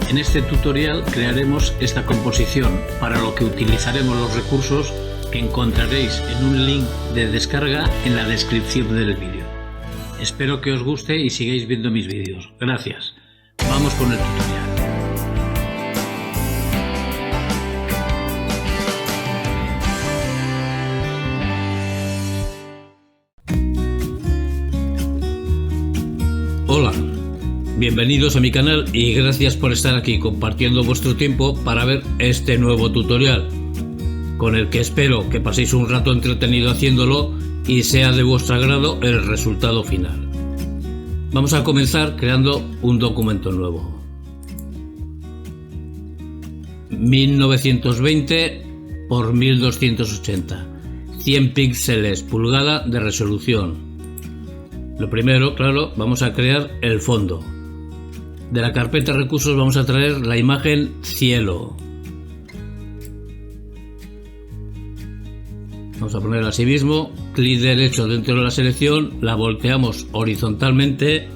En este tutorial crearemos esta composición, para lo que utilizaremos los recursos que encontraréis en un link de descarga en la descripción del vídeo. Espero que os guste y sigáis viendo mis vídeos. Gracias. Vamos con el tutorial. Hola, bienvenidos a mi canal y gracias por estar aquí compartiendo vuestro tiempo para ver este nuevo tutorial, con el que espero que paséis un rato entretenido haciéndolo y sea de vuestro agrado el resultado final. Vamos a comenzar creando un documento nuevo. 1920 por 1280, 100 píxeles pulgada de resolución. Lo primero, claro, vamos a crear el fondo. De la carpeta recursos vamos a traer la imagen cielo. Vamos a poner así mismo, clic derecho dentro de la selección, la volteamos horizontalmente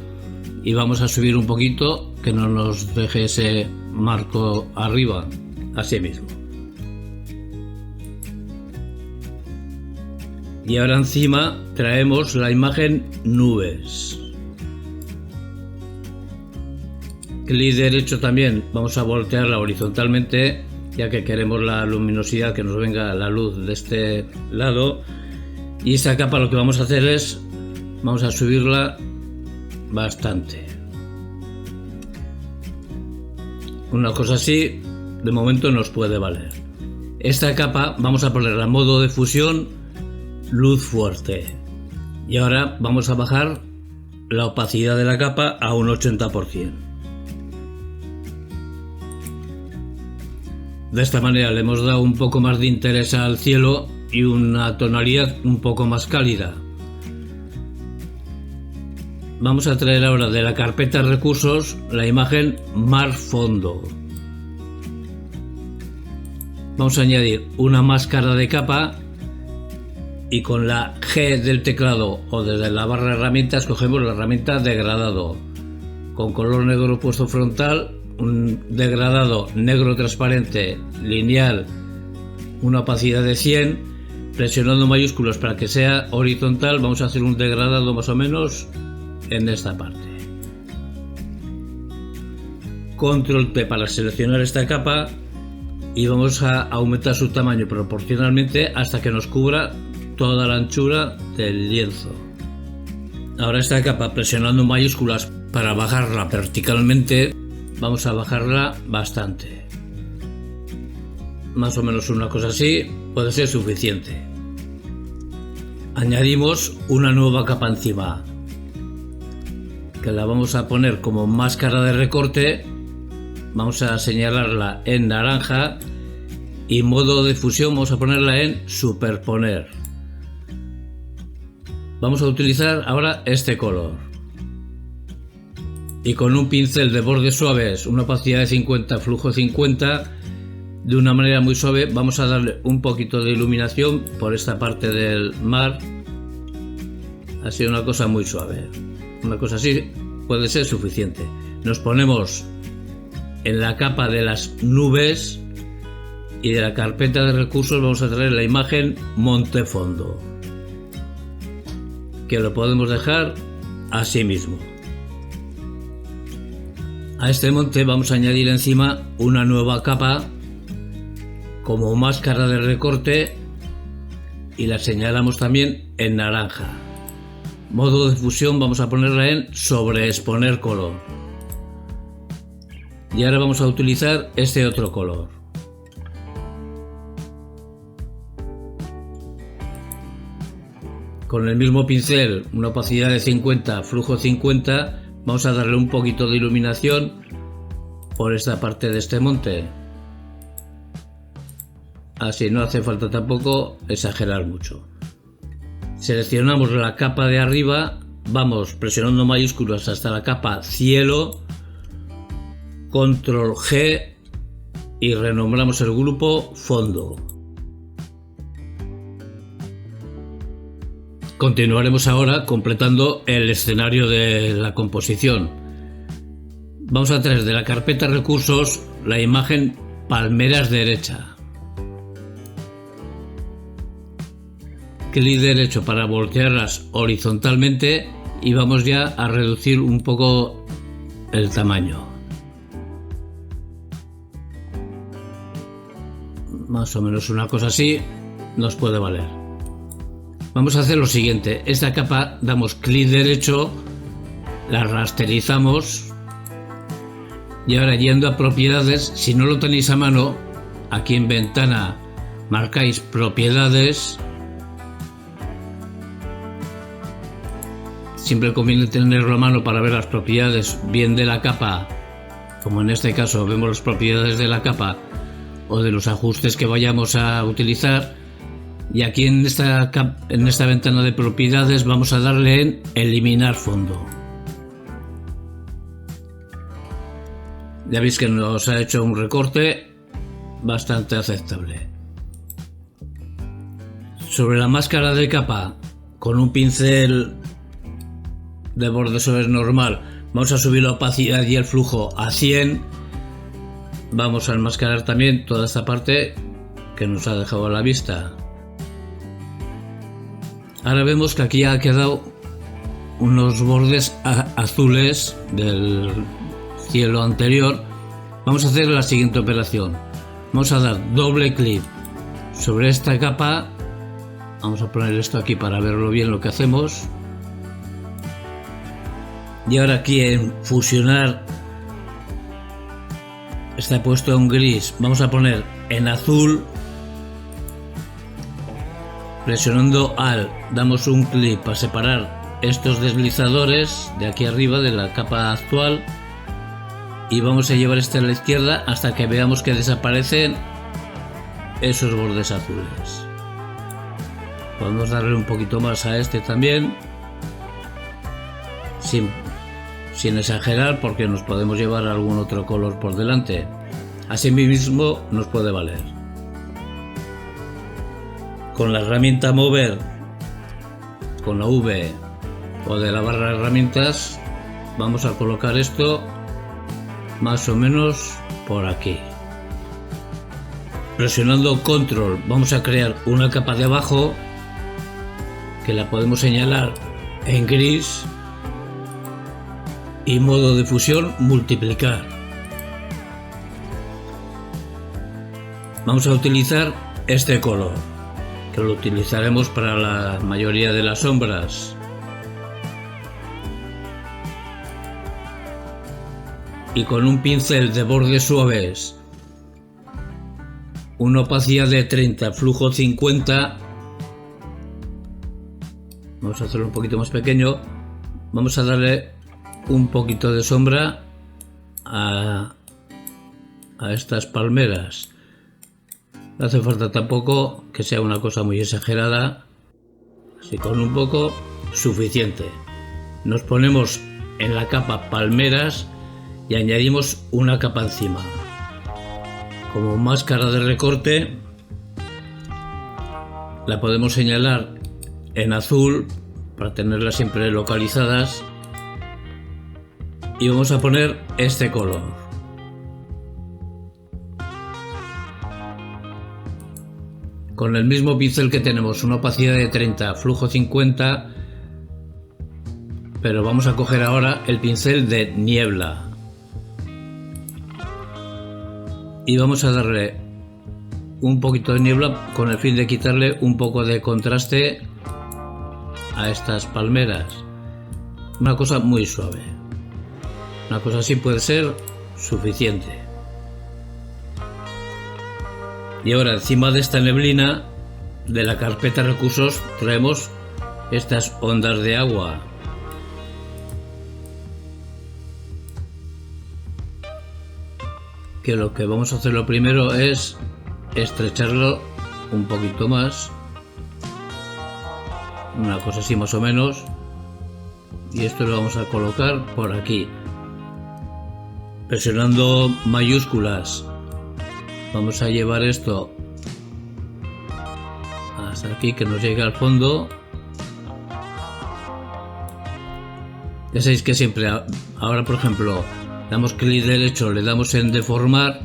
y vamos a subir un poquito que no nos deje ese marco arriba, así mismo. Y ahora encima traemos la imagen nubes. Clic derecho también, vamos a voltearla horizontalmente, ya que queremos la luminosidad, que nos venga la luz de este lado. Y esta capa lo que vamos a hacer es, vamos a subirla bastante. Una cosa así, de momento nos puede valer. Esta capa vamos a ponerla en modo de fusión, luz fuerte. Y ahora vamos a bajar la opacidad de la capa a un 80%. De esta manera le hemos dado un poco más de interés al cielo y una tonalidad un poco más cálida. Vamos a traer ahora de la carpeta recursos la imagen mar fondo. Vamos a añadir una máscara de capa y con la G del teclado o desde la barra de herramientas cogemos la herramienta degradado. Con color negro puesto frontal, un degradado negro transparente lineal, una opacidad de 100, presionando mayúsculas para que sea horizontal, vamos a hacer un degradado más o menos en esta parte. Control T para seleccionar esta capa y vamos a aumentar su tamaño proporcionalmente hasta que nos cubra toda la anchura del lienzo. Ahora esta capa, presionando mayúsculas para bajarla verticalmente, vamos a bajarla bastante. Más o menos una cosa así puede ser suficiente. Añadimos una nueva capa encima, que la vamos a poner como máscara de recorte. Vamos a señalarla en naranja y modo de fusión vamos a ponerla en superponer. Vamos a utilizar ahora este color y con un pincel de bordes suaves, una opacidad de 50, flujo 50, de una manera muy suave vamos a darle un poquito de iluminación por esta parte del mar. Así, una cosa muy suave, una cosa así puede ser suficiente. Nos ponemos en la capa de las nubes y de la carpeta de recursos vamos a traer la imagen monte fondo, que lo podemos dejar así mismo. A este monte vamos a añadir encima una nueva capa como máscara de recorte y la señalamos también en naranja. Modo de fusión vamos a ponerla en sobreexponer color. Y ahora vamos a utilizar este otro color. Con el mismo pincel, una opacidad de 50, flujo 50, vamos a darle un poquito de iluminación por esta parte de este monte. Así, no hace falta tampoco exagerar mucho. Seleccionamos la capa de arriba, vamos presionando mayúsculas hasta la capa cielo, control G y renombramos el grupo fondo. Continuaremos ahora completando el escenario de la composición. Vamos a traer de la carpeta recursos la imagen palmeras derecha. Clic derecho para voltearlas horizontalmente y vamos ya a reducir un poco el tamaño. Más o menos una cosa así nos puede valer. Vamos a hacer lo siguiente. Esta capa damos clic derecho, la rasterizamos y ahora yendo a propiedades, si no lo tenéis a mano, aquí en ventana marcáis propiedades. Siempre conviene tenerlo a mano para ver las propiedades bien de la capa, como en este caso vemos las propiedades de la capa o de los ajustes que vayamos a utilizar. Y aquí en esta ventana de propiedades vamos a darle en eliminar fondo. Ya veis que nos ha hecho un recorte bastante aceptable. Sobre la máscara de capa, con un pincel de borde suave normal, vamos a subir la opacidad y el flujo a 100. Vamos a enmascarar también toda esta parte que nos ha dejado a la vista. Ahora vemos que aquí ha quedado unos bordes azules del cielo anterior. Vamos a hacer la siguiente operación. Vamos a dar doble clic sobre esta capa. Vamos a poner esto aquí para verlo bien lo que hacemos. Y ahora aquí en fusionar está puesto en gris, vamos a poner en azul. Presionando Alt damos un clic para separar estos deslizadores de aquí arriba de la capa actual y vamos a llevar este a la izquierda hasta que veamos que desaparecen esos bordes azules. Podemos darle un poquito más a este también, sin exagerar, porque nos podemos llevar algún otro color por delante. Así mismo nos puede valer. Con la herramienta mover, con la V o de la barra de herramientas, vamos a colocar esto más o menos por aquí. Presionando control vamos a crear una capa de abajo que la podemos señalar en gris y modo de fusión multiplicar. Vamos a utilizar este color, que lo utilizaremos para la mayoría de las sombras. Y con un pincel de bordes suaves, una opacidad de 30, flujo 50, vamos a hacerlo un poquito más pequeño, vamos a darle un poquito de sombra a estas palmeras. No hace falta tampoco que sea una cosa muy exagerada, así con un poco suficiente. Nos ponemos en la capa palmeras y añadimos una capa encima. Como máscara de recorte la podemos señalar en azul para tenerlas siempre localizadas y vamos a poner este color. Con el mismo pincel que tenemos, una opacidad de 30, flujo 50, pero vamos a coger ahora el pincel de niebla y vamos a darle un poquito de niebla con el fin de quitarle un poco de contraste a estas palmeras. Una cosa muy suave, una cosa así puede ser suficiente. Y ahora encima de esta neblina de la carpeta recursos traemos estas ondas de agua. Que lo que vamos a hacer lo primero es estrecharlo un poquito más, una cosa así más o menos, y esto lo vamos a colocar por aquí. Presionando mayúsculas vamos a llevar esto hasta aquí, que nos llegue al fondo. Ya sabéis que siempre, ahora por ejemplo, Damos clic derecho, le damos en deformar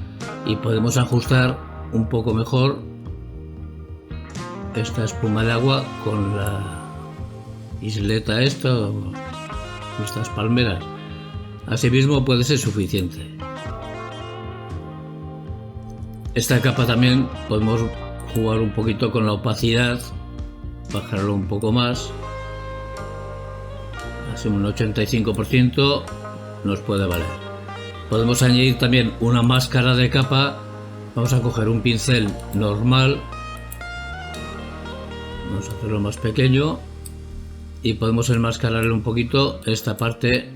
y podemos ajustar un poco mejor esta espuma de agua con la isleta esta o estas palmeras. Asimismo puede ser suficiente. Esta capa también podemos jugar un poquito con la opacidad, bajarlo un poco más, así un 85% nos puede valer. Podemos añadir también una máscara de capa. Vamos a coger un pincel normal, vamos a hacerlo más pequeño y podemos enmascararle un poquito esta parte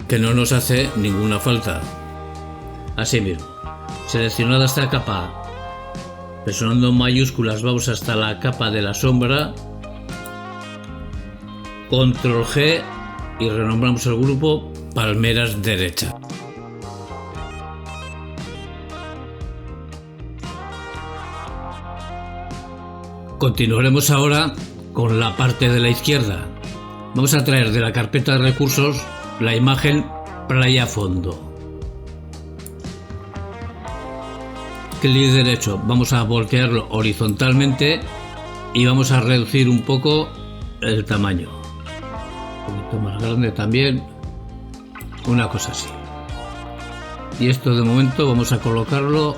que no nos hace ninguna falta. Así mismo, seleccionada esta capa, presionando en mayúsculas vamos hasta la capa de la sombra, control G y renombramos el grupo Palmeras Derecha. Continuaremos ahora con la parte de la izquierda. Vamos a traer de la carpeta de recursos la imagen Playa Fondo. Clic derecho, vamos a voltearlo horizontalmente y vamos a reducir un poco el tamaño. Un poquito más grande también, una cosa así. Y esto de momento vamos a colocarlo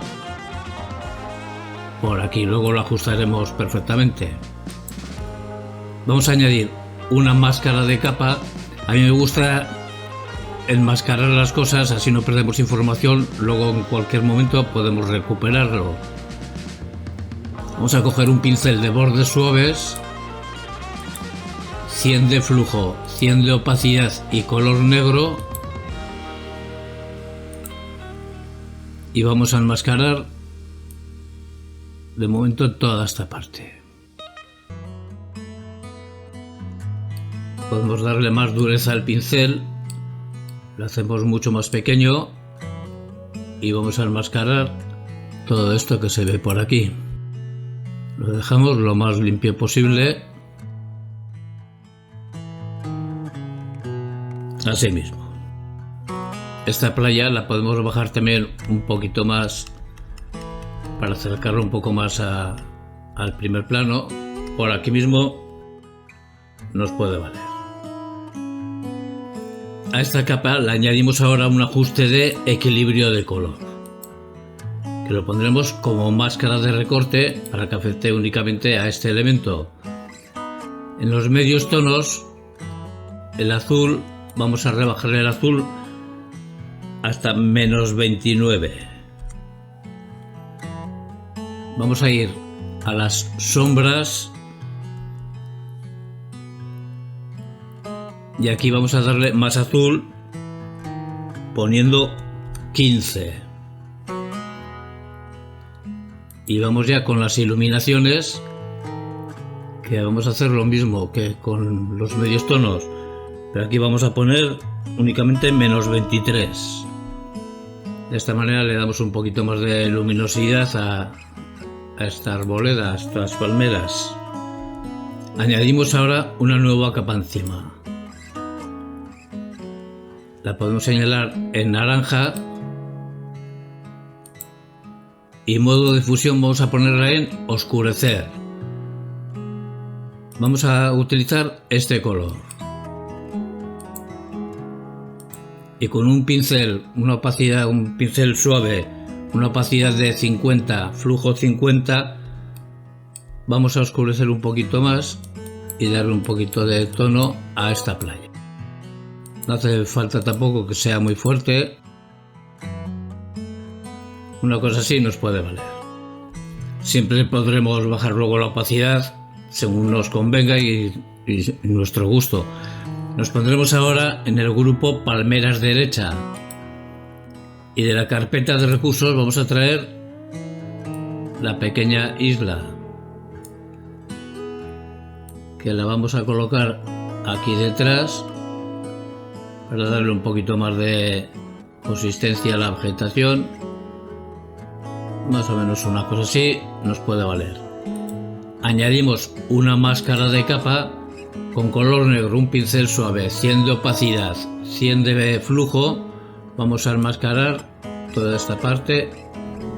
por aquí, luego lo ajustaremos perfectamente. Vamos a añadir una máscara de capa. A mí me gusta enmascarar las cosas, así no perdemos información, luego en cualquier momento podemos recuperarlo. Vamos a coger un pincel de bordes suaves, 100 de flujo, 100 de opacidad y color negro, y vamos a enmascarar de momento toda esta parte. Podemos darle más dureza al pincel, lo hacemos mucho más pequeño y vamos a enmascarar todo esto que se ve por aquí. Lo dejamos lo más limpio posible, así mismo. Esta playa la podemos bajar también un poquito más para acercarlo un poco más al primer plano. Por aquí mismo nos puede valer. A esta capa le añadimos ahora un ajuste de equilibrio de color, que lo pondremos como máscara de recorte para que afecte únicamente a este elemento. En los medios tonos, el azul, vamos a rebajarle el azul hasta menos 29. Vamos a ir a las sombras y aquí vamos a darle más azul poniendo 15. Y vamos ya con las iluminaciones, que vamos a hacer lo mismo que con los medios tonos, pero aquí vamos a poner únicamente menos 23. De esta manera le damos un poquito más de luminosidad a esta arboleda, a estas palmeras. Añadimos ahora una nueva capa encima. La podemos señalar en naranja y modo de fusión vamos a ponerla en oscurecer. Vamos a utilizar este color y con un pincel, una opacidad, un pincel suave, una opacidad de 50, flujo 50, vamos a oscurecer un poquito más y darle un poquito de tono a esta playa. No hace falta tampoco que sea muy fuerte. Una cosa así nos puede valer. Siempre podremos bajar luego la opacidad según nos convenga y nuestro gusto. Nos pondremos ahora en el grupo Palmeras Derecha. Y de la carpeta de recursos vamos a traer la pequeña isla, que la vamos a colocar aquí detrás para darle un poquito más de consistencia a la vegetación. Más o menos una cosa así nos puede valer. Añadimos una máscara de capa con color negro, un pincel suave, 100 de opacidad, 100 de flujo, Vamos a enmascarar toda esta parte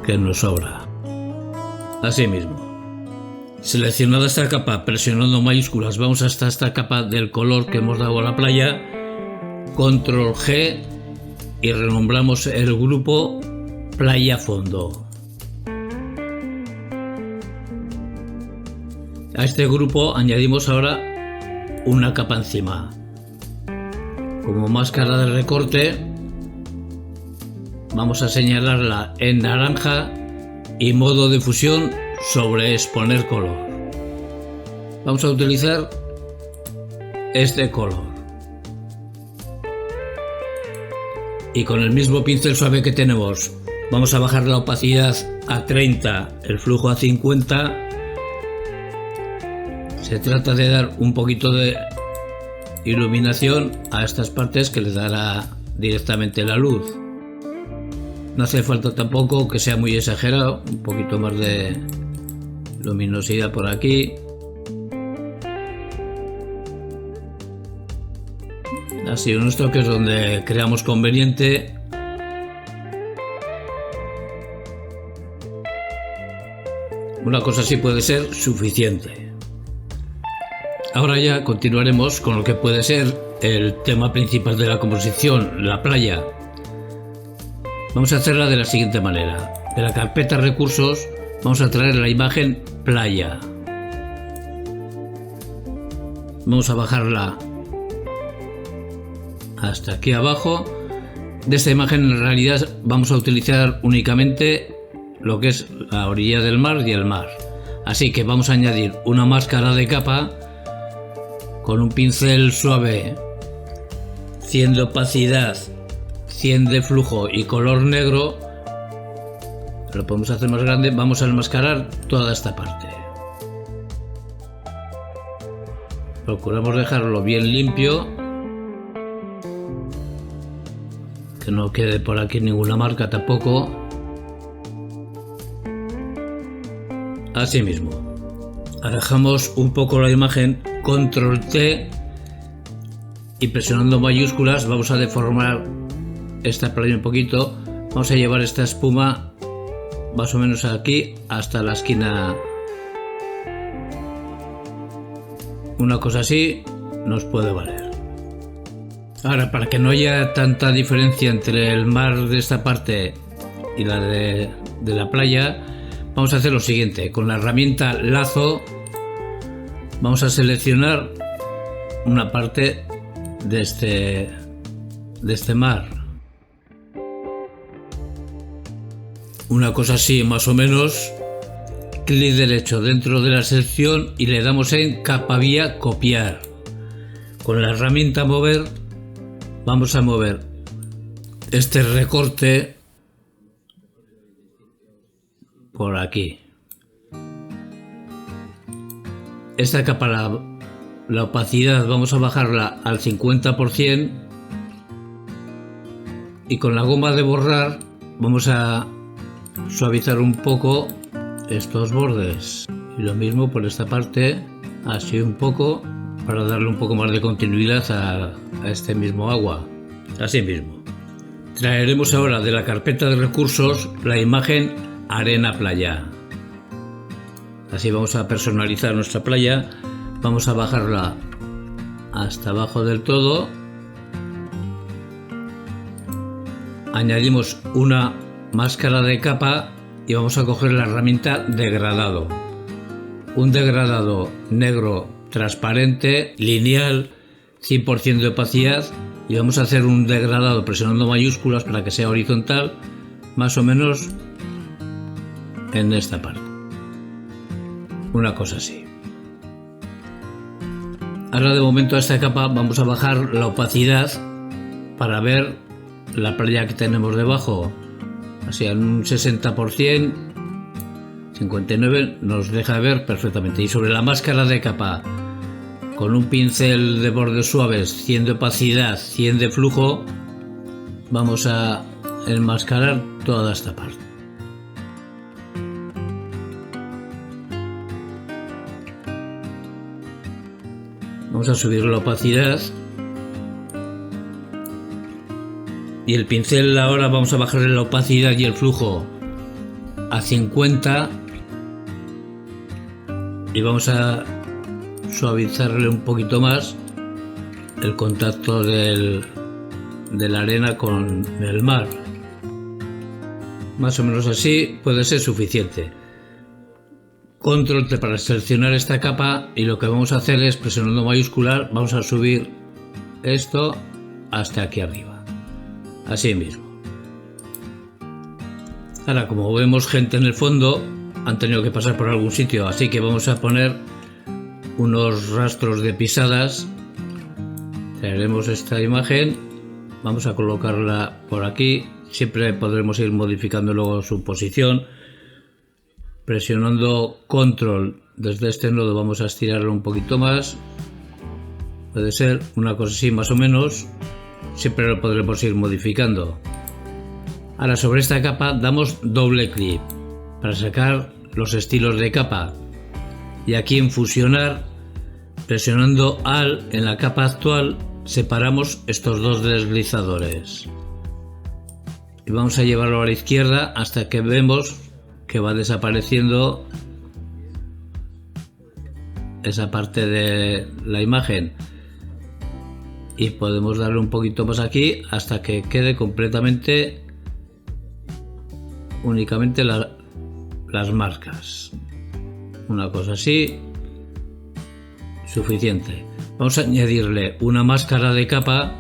que nos sobra. Así mismo. Seleccionada esta capa, presionando mayúsculas, vamos hasta esta capa del color que hemos dado a la playa. Control G y renombramos el grupo Playa Fondo. A este grupo añadimos ahora una capa encima. Como máscara de recorte, vamos a señalarla en naranja y modo difusión sobre exponer color. Vamos a utilizar este color. Y con el mismo pincel suave que tenemos, vamos a bajar la opacidad a 30, el flujo a 50. Se trata de dar un poquito de iluminación a estas partes que les dará directamente la luz. No hace falta tampoco que sea muy exagerado, un poquito más de luminosidad por aquí. Así, unos toques donde creamos conveniente. Una cosa así puede ser suficiente. Ahora ya continuaremos con lo que puede ser el tema principal de la composición, la playa. Vamos a hacerla de la siguiente manera. De la carpeta recursos vamos a traer la imagen playa. Vamos a bajarla hasta aquí abajo. De esta imagen en realidad vamos a utilizar únicamente lo que es la orilla del mar y el mar. Así que vamos a añadir una máscara de capa con un pincel suave, 100 de opacidad, 100 de flujo y color negro. Lo podemos hacer más grande. Vamos a enmascarar toda esta parte. Procuramos dejarlo bien limpio, que no quede por aquí ninguna marca tampoco. Así mismo. Alejamos un poco la imagen, control T, y presionando mayúsculas vamos a deformar esta playa un poquito. Vamos a llevar esta espuma más o menos aquí hasta la esquina. Una cosa así nos puede valer. Ahora, para que no haya tanta diferencia entre el mar de esta parte y la de la playa, vamos a hacer lo siguiente. Con la herramienta lazo vamos a seleccionar una parte de este mar. Una cosa así más o menos. Clic derecho dentro de la selección y le damos en capa vía copiar. Con la herramienta mover vamos a mover este recorte por aquí. Esta capa, la opacidad, vamos a bajarla al 50% y con la goma de borrar vamos a suavizar un poco estos bordes. Y lo mismo por esta parte, así un poco, para darle un poco más de continuidad a este mismo agua. Así mismo. Traeremos ahora de la carpeta de recursos la imagen arena playa. Así vamos a personalizar nuestra playa. Vamos a bajarla hasta abajo del todo. Añadimos una máscara de capa y vamos a coger la herramienta degradado. Un degradado negro transparente, lineal, 100% de opacidad, y vamos a hacer un degradado presionando mayúsculas para que sea horizontal, más o menos en esta parte. Una cosa así. Ahora de momento a esta capa vamos a bajar la opacidad para ver la playa que tenemos debajo. Así en un 60%, 59% nos deja ver perfectamente. Y sobre la máscara de capa, con un pincel de bordes suaves, 100 de opacidad, 100 de flujo, vamos a enmascarar toda esta parte. Vamos a subir la opacidad Y el pincel ahora vamos a bajarle la opacidad y el flujo a 50 y vamos a suavizarle un poquito más el contacto de la arena con el mar. Más o menos así puede ser suficiente. Control T para seleccionar esta capa, y lo que vamos a hacer es, presionando mayúscular, vamos a subir esto hasta aquí arriba, así mismo. Ahora, como vemos gente en el fondo, han tenido que pasar por algún sitio, así que vamos a poner unos rastros de pisadas. Traeremos esta imagen, vamos a colocarla por aquí. Siempre podremos ir modificando luego su posición. Presionando control desde este nodo vamos a estirarlo un poquito más. Puede ser una cosa así más o menos. Siempre lo podremos ir modificando. Ahora, sobre esta capa damos doble clic para sacar los estilos de capa. Y aquí en fusionar, presionando Alt en la capa actual, separamos estos dos deslizadores. Y vamos a llevarlo a la izquierda hasta que vemos que va desapareciendo esa parte de la imagen. Y podemos darle un poquito más aquí hasta que quede completamente únicamente las marcas. Una cosa así, suficiente. Vamos a añadirle una máscara de capa.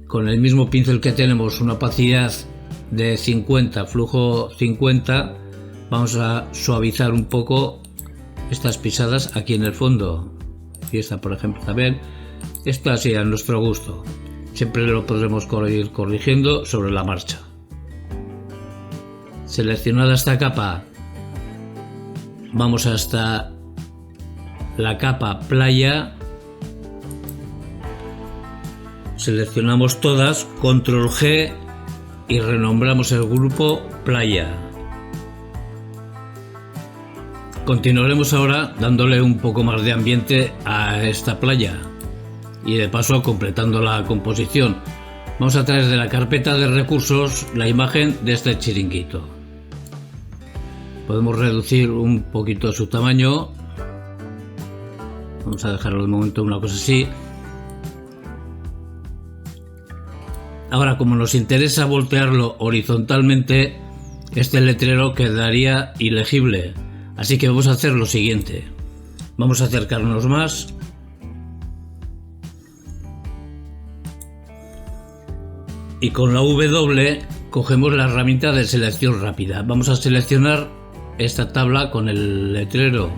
Con el mismo pincel que tenemos, una opacidad de 50, flujo 50, vamos a suavizar un poco estas pisadas aquí en el fondo. Y esta, por ejemplo, también. Esto así a nuestro gusto. Siempre lo podremos ir corrigiendo sobre la marcha. Seleccionada esta capa, vamos hasta la capa playa. Seleccionamos todas, control G, y renombramos el grupo playa. Continuaremos ahora dándole un poco más de ambiente a esta playa y de paso completando la composición. Vamos a traer de la carpeta de recursos la imagen de este chiringuito. Podemos reducir un poquito su tamaño. Vamos a dejarlo de momento una cosa así. Ahora, como nos interesa voltearlo horizontalmente, este letrero quedaría ilegible. Así que vamos a hacer lo siguiente. Vamos a acercarnos más. Y con la W cogemos la herramienta de selección rápida. Vamos a seleccionar esta tabla con el letrero.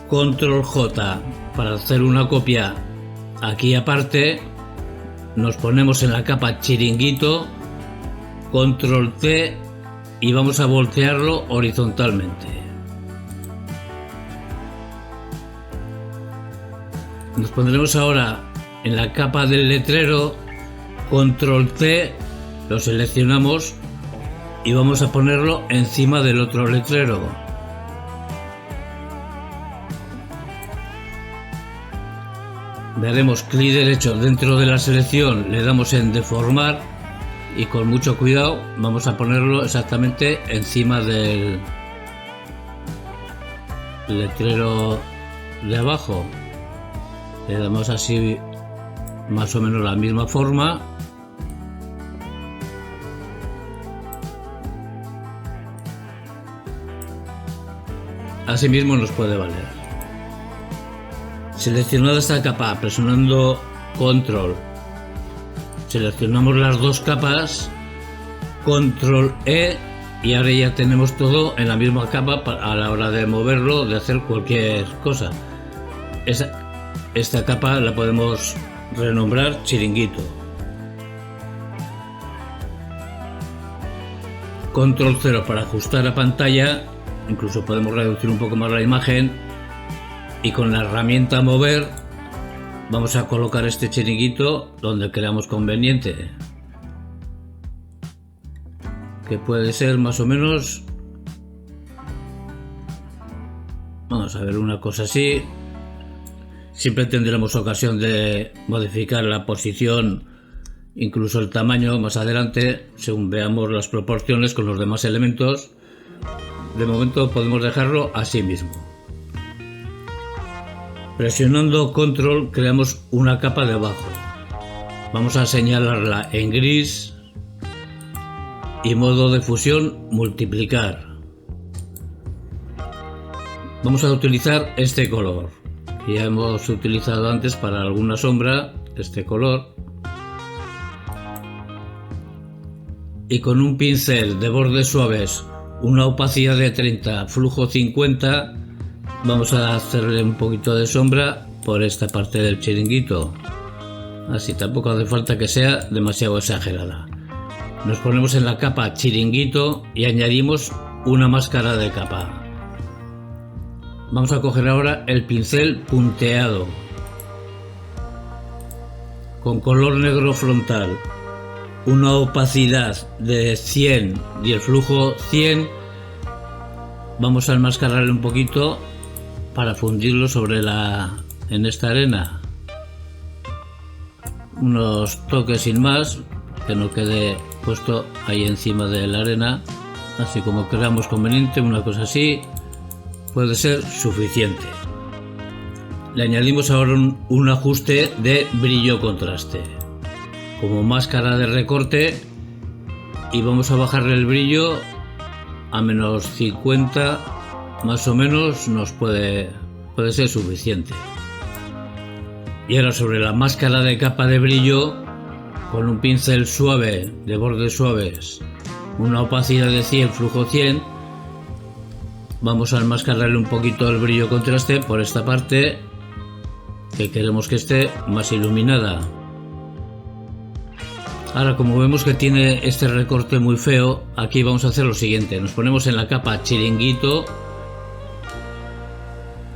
Control J para hacer una copia aquí aparte. Nos ponemos en la capa chiringuito. Control T y vamos a voltearlo horizontalmente. Nos pondremos ahora en la capa del letrero. Control T, lo seleccionamos y vamos a ponerlo encima del otro letrero. Daremos clic derecho dentro de la selección, le damos en deformar y con mucho cuidado vamos a ponerlo exactamente encima del letrero de abajo. Le damos así más o menos la misma forma. Así mismo nos puede valer. Seleccionada esta capa, presionando control, seleccionamos las dos capas, control E, y ahora ya tenemos todo en la misma capa a la hora de moverlo, de hacer cualquier cosa. Esta capa la podemos renombrar chiringuito. Control 0 para ajustar la pantalla, incluso podemos reducir un poco más la imagen. Y con la herramienta mover vamos a colocar este chiringuito donde creamos conveniente, que puede ser más o menos, vamos a ver, una cosa así. Siempre tendremos ocasión de modificar la posición, incluso el tamaño más adelante, según veamos las proporciones con los demás elementos. De momento podemos dejarlo así mismo. Presionando control creamos una capa debajo. Vamos a señalarla en gris y modo de fusión multiplicar. Vamos a utilizar este color. Ya hemos utilizado antes para alguna sombra este color. Y con un pincel de bordes suaves, una opacidad de 30, flujo 50, vamos a hacerle un poquito de sombra por esta parte del chiringuito. Así tampoco hace falta que sea demasiado exagerada. Nos ponemos en la capa chiringuito y añadimos una máscara de capa. Vamos a coger ahora el pincel punteado con color negro frontal, una opacidad de 100 y el flujo 100. Vamos a enmascararle un poquito para fundirlo en esta arena. Unos toques sin más, que no quede puesto ahí encima de la arena, así como creamos conveniente, una cosa así puede ser suficiente. Le añadimos ahora un ajuste de brillo contraste como máscara de recorte y vamos a bajarle el brillo a menos 50, más o menos nos puede ser suficiente. Y ahora sobre la máscara de capa de brillo, con un pincel suave de bordes suaves, una opacidad de 100, flujo 100, vamos a enmascararle un poquito el brillo contraste por esta parte que queremos que esté más iluminada. Ahora, como vemos que tiene este recorte muy feo, aquí vamos a hacer lo siguiente. Nos ponemos en la capa chiringuito,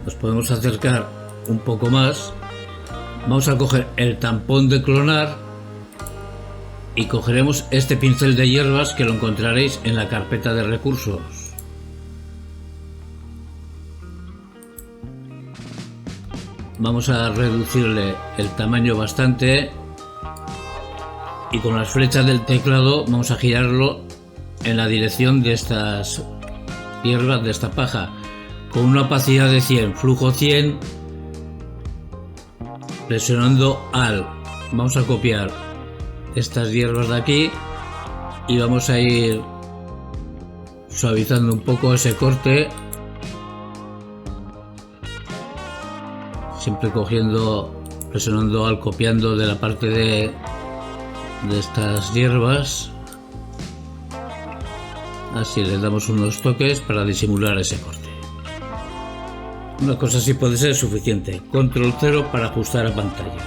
nos podemos acercar un poco más, vamos a coger el tampón de clonar y cogeremos este pincel de hierbas que lo encontraréis en la carpeta de recursos. Vamos a reducirle el tamaño bastante y con las flechas del teclado vamos a girarlo en la dirección de estas hierbas, de esta paja, con una opacidad de 100, flujo 100, presionando Alt. Vamos a copiar estas hierbas de aquí y vamos a ir suavizando un poco ese corte, siempre presionando Alt, copiando de la parte de estas hierbas. Así le damos unos toques para disimular ese corte. Una cosa así puede ser suficiente. Control 0 para ajustar a pantalla.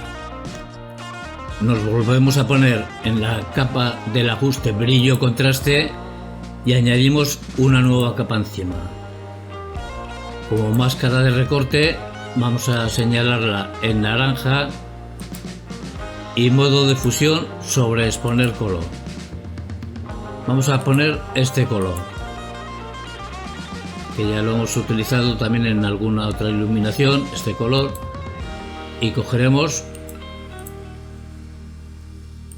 Nos volvemos a poner en la capa del ajuste brillo contraste y añadimos una nueva capa encima. Como máscara de recorte vamos a señalarla en naranja y modo de fusión sobre exponer color. Vamos a poner este color, que ya lo hemos utilizado también en alguna otra iluminación, este color, y cogeremos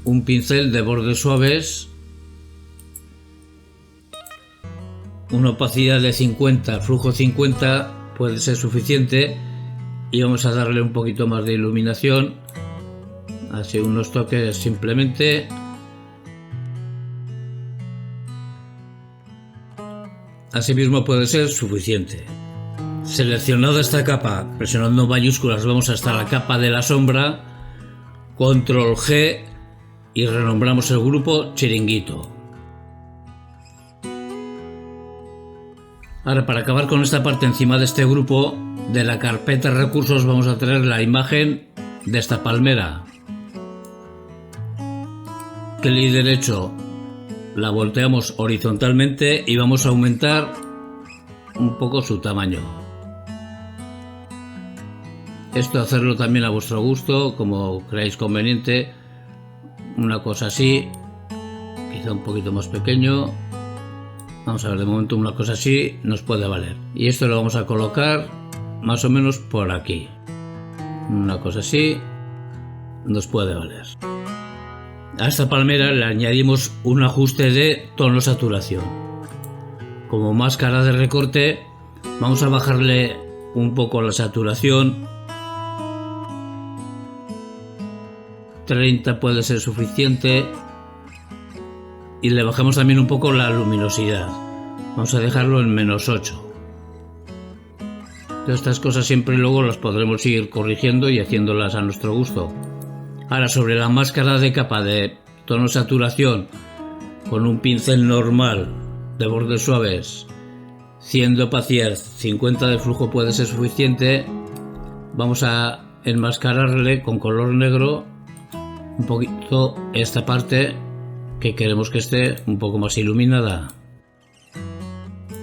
un pincel de bordes suaves, una opacidad de 50, flujo 50 puede ser suficiente, y vamos a darle un poquito más de iluminación, así unos toques simplemente. Asimismo puede ser suficiente. Seleccionada esta capa, presionando mayúsculas vamos hasta la capa de la sombra, control G y renombramos el grupo chiringuito. Ahora, para acabar con esta parte, encima de este grupo de la carpeta recursos vamos a traer la imagen de esta palmera. Clic derecho, la volteamos horizontalmente y vamos a aumentar un poco su tamaño. Esto hacerlo también a vuestro gusto, como creáis conveniente. Una cosa así, quizá un poquito más pequeño. Vamos a ver, de momento una cosa así nos puede valer. Y esto lo vamos a colocar más o menos por aquí. Una cosa así nos puede valer. A esta palmera le añadimos un ajuste de tono saturación. Como máscara de recorte vamos a bajarle un poco la saturación. 30 puede ser suficiente. Y le bajamos también un poco la luminosidad. Vamos a dejarlo en -8. Estas cosas siempre luego las podremos ir corrigiendo y haciéndolas a nuestro gusto. Ahora, sobre la máscara de capa de tono saturación, con un pincel normal de bordes suaves, 100 de opacidad, 50 de flujo puede ser suficiente. Vamos a enmascararle con color negro un poquito esta parte que queremos que esté un poco más iluminada.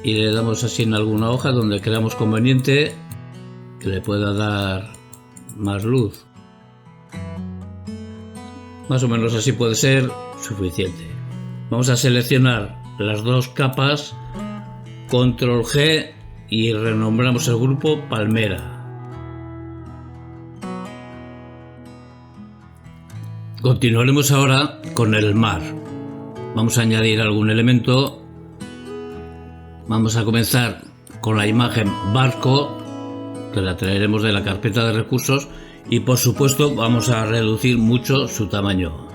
Y le damos así en alguna hoja donde creamos conveniente que le pueda dar más luz. Más o menos así puede ser suficiente. Vamos a seleccionar las dos capas, control G, y renombramos el grupo Palmera. Continuaremos ahora con el mar. Vamos a añadir algún elemento. Vamos a comenzar con la imagen barco, que la traeremos de la carpeta de recursos, y por supuesto vamos a reducir mucho su tamaño.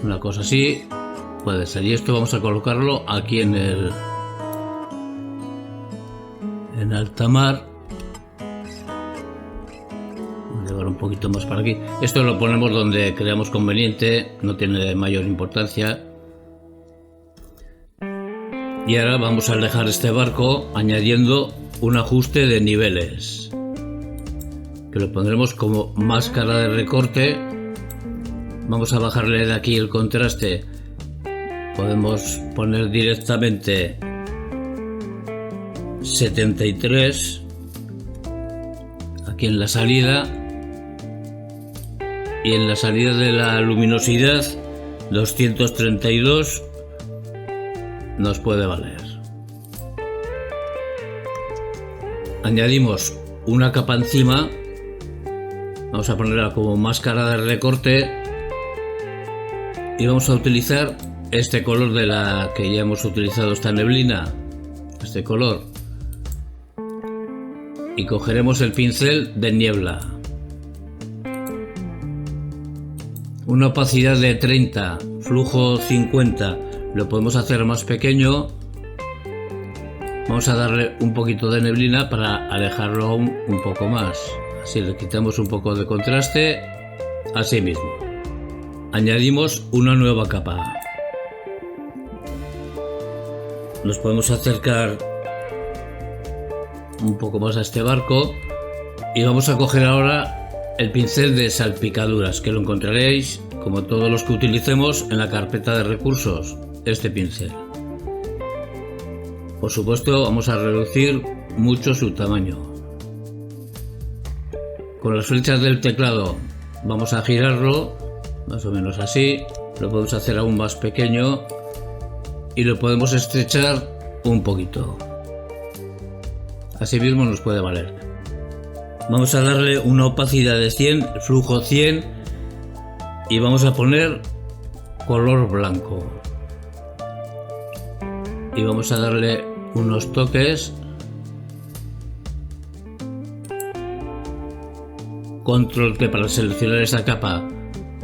Una cosa así puede ser, y esto vamos a colocarlo aquí en alta mar. Voy a llevar un poquito más para aquí. Esto lo ponemos donde creamos conveniente, no tiene mayor importancia. Y ahora vamos a alejar este barco añadiendo un ajuste de niveles, que lo pondremos como máscara de recorte. Vamos a bajarle de aquí el contraste. Podemos poner directamente 73 aquí en la salida, y en la salida de la luminosidad 232 nos puede valer. Añadimos una capa encima. Vamos a ponerla como máscara de recorte y vamos a utilizar este color de la que ya hemos utilizado, esta neblina, este color, y cogeremos el pincel de niebla, una opacidad de 30, flujo 50. Lo podemos hacer más pequeño. Vamos a darle un poquito de neblina para alejarlo aún un poco más. Así le quitamos un poco de contraste. Así mismo. Añadimos una nueva capa. Nos podemos acercar un poco más a este barco y vamos a coger ahora el pincel de salpicaduras, que lo encontraréis, como todos los que utilicemos, en la carpeta de recursos. Este pincel, por supuesto, vamos a reducir mucho su tamaño. Con las flechas del teclado vamos a girarlo más o menos así. Lo podemos hacer aún más pequeño y lo podemos estrechar un poquito. Así mismo nos puede valer. Vamos a darle una opacidad de 100, flujo 100, y vamos a poner color blanco. Y vamos a darle unos toques. Control, que para seleccionar esa capa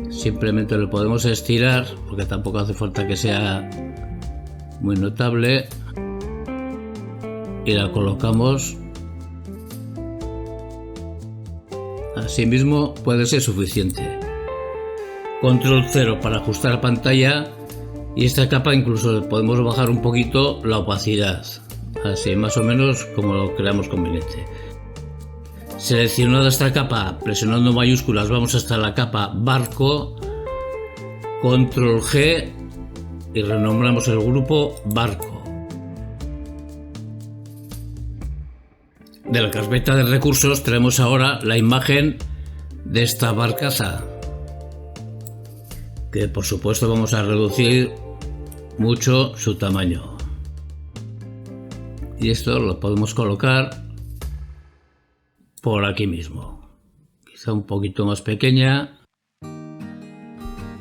simplemente lo podemos estirar, porque tampoco hace falta que sea muy notable, y la colocamos. Así mismo puede ser suficiente. Control 0 para ajustar la pantalla. Y esta capa incluso podemos bajar un poquito la opacidad, así más o menos como lo creamos conveniente. Seleccionada esta capa, presionando mayúsculas vamos hasta la capa barco, control G, y renombramos el grupo barco. De la carpeta de recursos traemos ahora la imagen de esta barcaza, que por supuesto vamos a reducir mucho su tamaño. Y esto lo podemos colocar por aquí mismo, quizá un poquito más pequeña,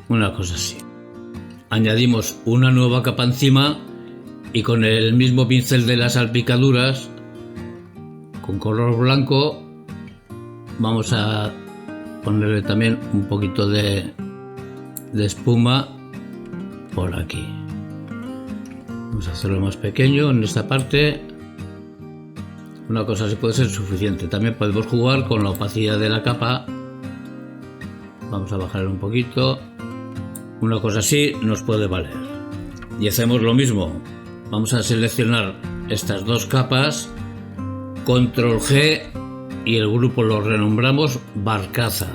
una cosa así. Añadimos una nueva capa encima y con el mismo pincel de las salpicaduras, con color blanco, vamos a ponerle también un poquito de espuma por aquí. Vamos a hacerlo más pequeño en esta parte. Una cosa así puede ser suficiente. También podemos jugar con la opacidad de la capa. Vamos a bajarle un poquito. Una cosa así nos puede valer. Y hacemos lo mismo. Vamos a seleccionar estas dos capas, control G, y el grupo lo renombramos Barcaza.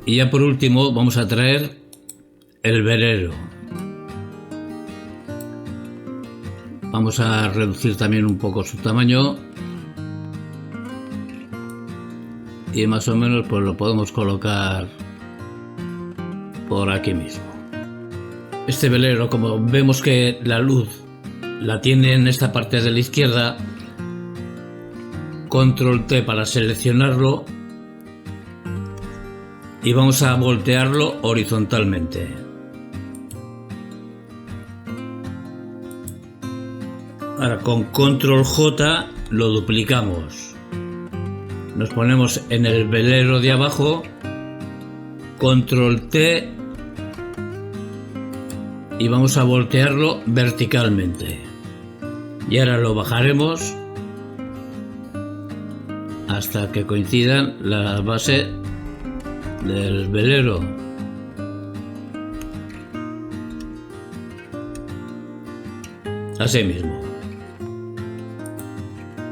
Y ya por último vamos a traer el velero. Vamos a reducir también un poco su tamaño y más o menos pues lo podemos colocar por aquí mismo. Este velero, como vemos que la luz la tiene en esta parte de la izquierda, control T para seleccionarlo y vamos a voltearlo horizontalmente. Ahora con control J lo duplicamos. Nos ponemos en el velero de abajo, control T y vamos a voltearlo verticalmente. Y ahora lo bajaremos hasta que coincidan la base del velero. Así mismo.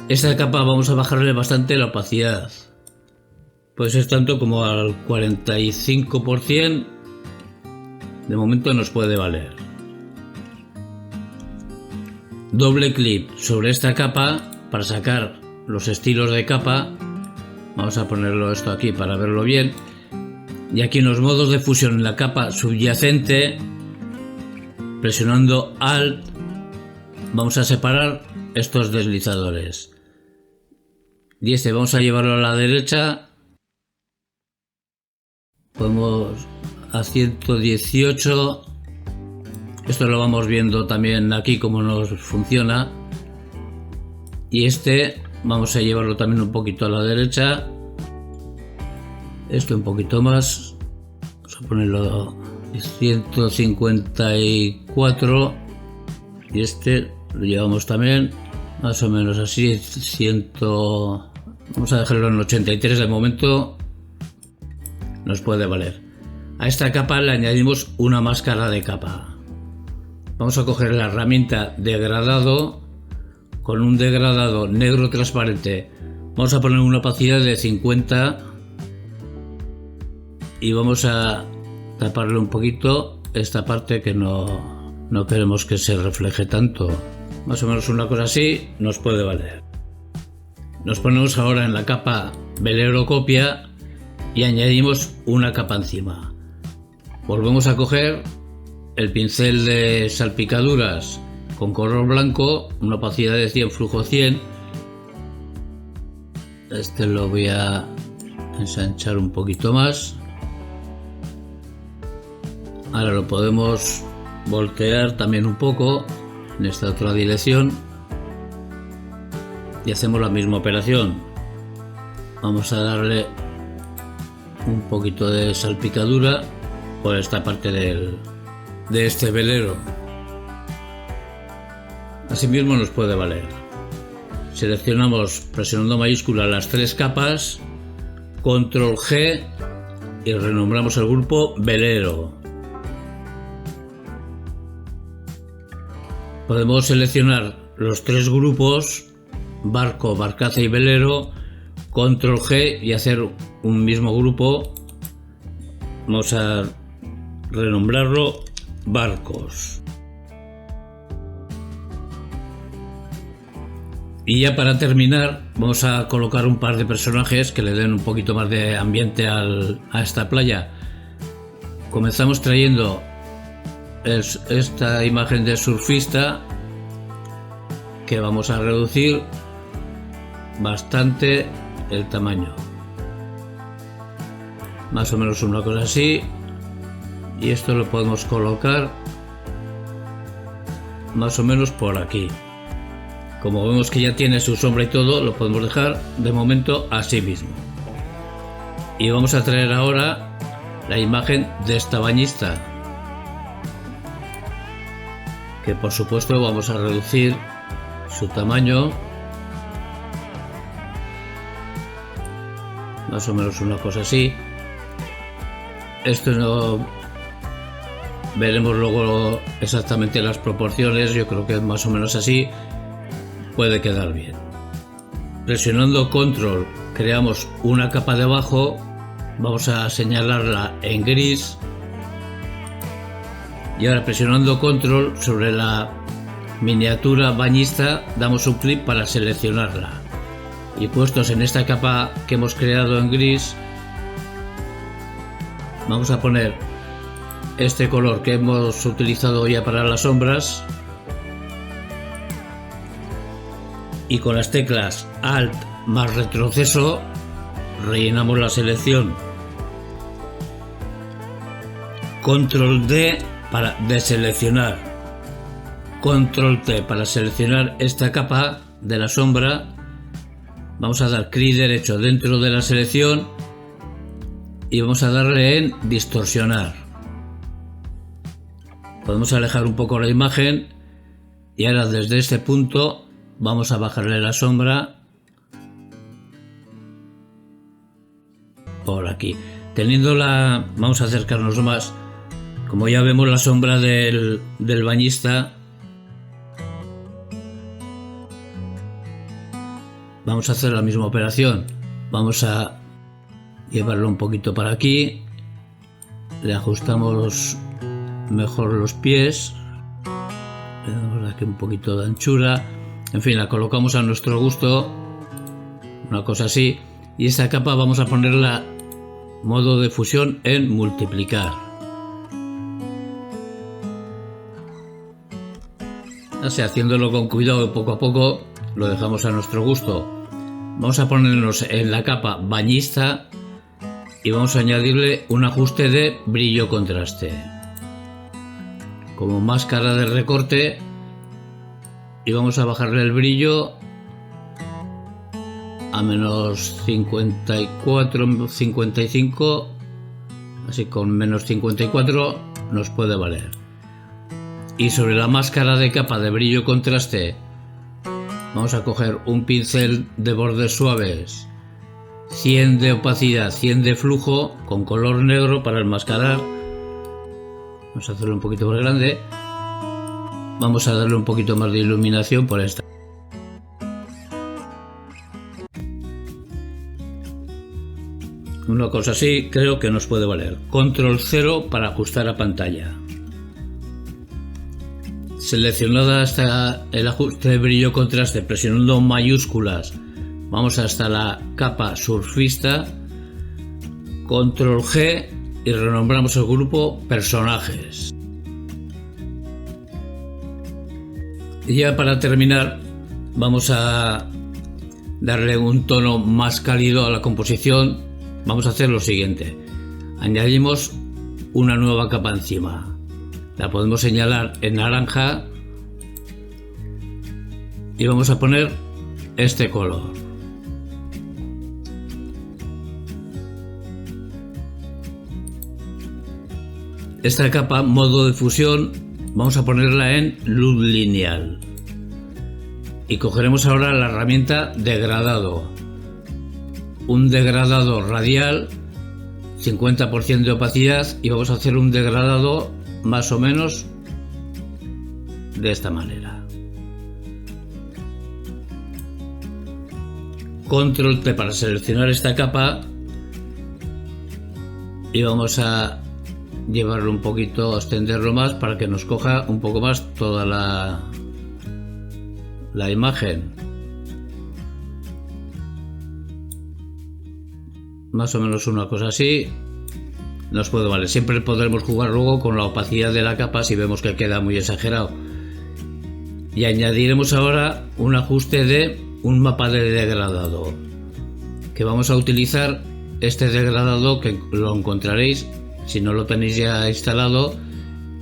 Esta capa vamos a bajarle bastante la opacidad. Pues es tanto como al 45%. De momento nos puede valer. Doble clic sobre esta capa para sacar los estilos de capa. Vamos a ponerlo esto aquí para verlo bien. Y aquí en los modos de fusión en la capa subyacente, presionando Alt, vamos a separar estos deslizadores. Y este vamos a llevarlo a la derecha. Podemos a 118. Esto lo vamos viendo también aquí cómo nos funciona. Y este vamos a llevarlo también un poquito a la derecha. Esto un poquito más. Vamos a ponerlo a 154. Y este lo llevamos también más o menos así. Vamos a dejarlo en 83 de momento. Nos puede valer. A esta capa le añadimos una máscara de capa. Vamos a coger la herramienta degradado. Con un degradado negro transparente vamos a poner una opacidad de 50 y vamos a taparle un poquito esta parte que no queremos que se refleje tanto. Más o menos una cosa así nos puede valer. Nos ponemos ahora en la capa velero copia y añadimos una capa encima. Volvemos a coger el pincel de salpicaduras con color blanco, una opacidad de 100, flujo 100. Este lo voy a ensanchar un poquito más. Ahora lo podemos voltear también un poco en esta otra dirección y hacemos la misma operación. Vamos a darle un poquito de salpicadura por esta parte de este velero. Asimismo nos puede valer. Seleccionamos presionando mayúscula las tres capas, control G y renombramos el grupo velero. Podemos seleccionar los tres grupos, barco, barcaza y velero, control G y hacer un mismo grupo. Vamos a renombrarlo barcos. Y ya para terminar vamos a colocar un par de personajes que le den un poquito más de ambiente a esta playa. Comenzamos trayendo esta imagen de surfista, que vamos a reducir bastante el tamaño, más o menos una cosa así, y esto lo podemos colocar más o menos por aquí. Como vemos que ya tiene su sombra y todo, lo podemos dejar de momento así mismo. Y vamos a traer ahora la imagen de esta bañista, que por supuesto vamos a reducir su tamaño, más o menos una cosa así. Esto no veremos luego exactamente las proporciones, yo creo que más o menos así puede quedar bien. Presionando control creamos una capa debajo, vamos a señalarla en gris, y ahora presionando control sobre la miniatura bañista damos un clic para seleccionarla, y puestos en esta capa que hemos creado en gris vamos a poner este color que hemos utilizado ya para las sombras, y con las teclas Alt más retroceso rellenamos la selección, Control D para deseleccionar, Control T para seleccionar esta capa de la sombra. Vamos a dar clic derecho dentro de la selección y vamos a darle en distorsionar. Podemos alejar un poco la imagen y ahora desde este punto vamos a bajarle la sombra por aquí. Vamos a acercarnos más. Como ya vemos la sombra del bañista, vamos a hacer la misma operación. Vamos a llevarlo un poquito para aquí, le ajustamos mejor los pies, le damos aquí un poquito de anchura, en fin, la colocamos a nuestro gusto, una cosa así, y esta capa vamos a ponerla modo de fusión en multiplicar. Así, haciéndolo con cuidado poco a poco, lo dejamos a nuestro gusto. Vamos a ponernos en la capa bañista y vamos a añadirle un ajuste de brillo contraste como máscara de recorte, y vamos a bajarle el brillo a menos 54, 55, así con menos 54 nos puede valer. Y sobre la máscara de capa de brillo contraste vamos a coger un pincel de bordes suaves, 100 de opacidad, 100 de flujo, con color negro para enmascarar. Vamos a hacerlo un poquito más grande. Vamos a darle un poquito más de iluminación por esta. Una cosa así creo que nos puede valer. Control 0 para ajustar a pantalla. Seleccionada hasta el ajuste de brillo contraste, presionando mayúsculas, vamos hasta la capa surfista, Control G, y renombramos el grupo personajes. Y ya para terminar vamos a darle un tono más cálido a la composición. Vamos a hacer lo siguiente: añadimos una nueva capa encima, la podemos señalar en naranja y vamos a poner este color. Esta capa, modo de fusión, vamos a ponerla en luz lineal y cogeremos ahora la herramienta degradado, un degradado radial, 50% de opacidad, y vamos a hacer un degradado más o menos de esta manera. Control T para seleccionar esta capa y vamos a llevarlo un poquito, extenderlo más para que nos coja un poco más toda la imagen. Más o menos una cosa así. nos puede valer. Siempre podremos jugar luego con la opacidad de la capa si vemos que queda muy exagerado. Y añadiremos ahora un ajuste de un mapa de degradado, que vamos a utilizar este degradado, que lo encontraréis, si no lo tenéis ya instalado,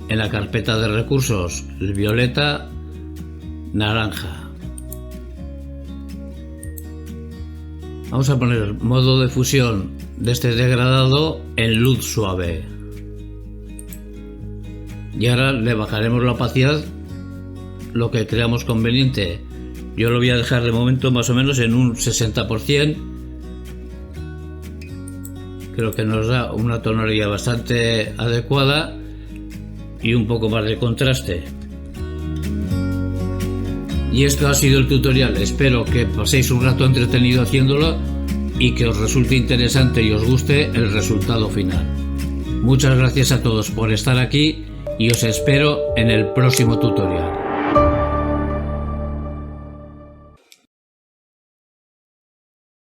en la carpeta de recursos, el violeta, naranja. Vamos a poner modo de fusión de este degradado en luz suave. Y ahora le bajaremos la opacidad lo que creamos conveniente. Yo lo voy a dejar de momento más o menos en un 60%. Creo que nos da una tonalidad bastante adecuada y un poco más de contraste. Y esto ha sido el tutorial. Espero que paséis un rato entretenido haciéndolo y que os resulte interesante y os guste el resultado final. Muchas gracias a todos por estar aquí y os espero en el próximo tutorial.